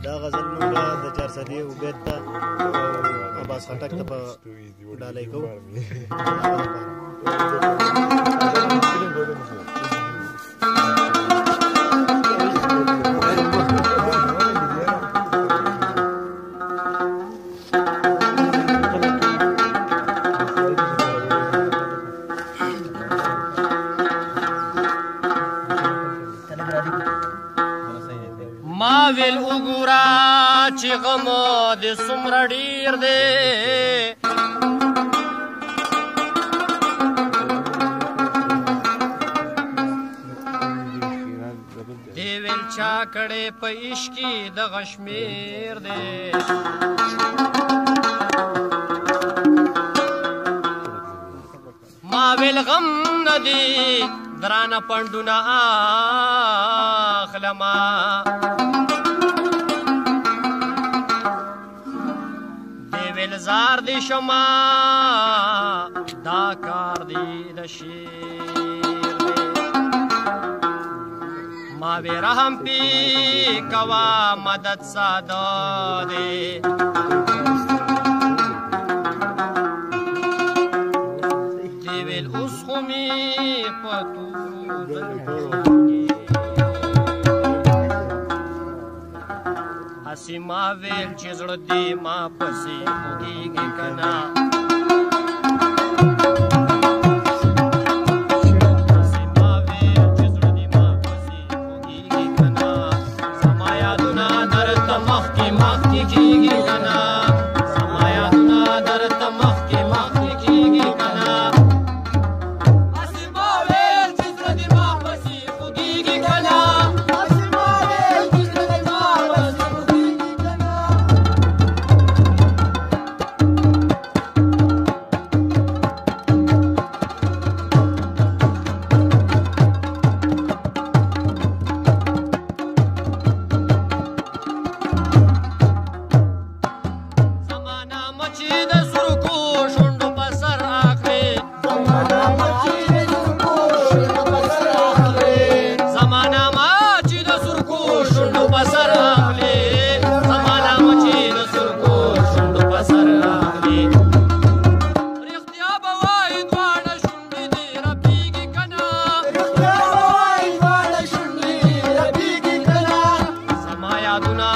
دا غزل موږ د چارسدي عبید ته او عباس خټک ته په ډالۍ کوو. ما ویل وګوره چې غم دې څومره ډېر دی، دې ویل چا کړی په عشق کې دغه شمېر دی. ما ویل غم نه دی درانه پنډونه اخلما، دی ویل زار دی شما دا کار دی د شیر دی. ما وی رحم پی کوا مدد ساده دی، دی ویل اوس خو می پتو هسې ما ویل چې زړه دې ما پسې خوږېږي که نه، هسې ما ویل چې زړه دې ما پسې خوږېږي که نه، زما یادونه درته مخکې مخکې کېږي که نه، زما یادونه درته مخکې مخکې کېږي که نه. یادونه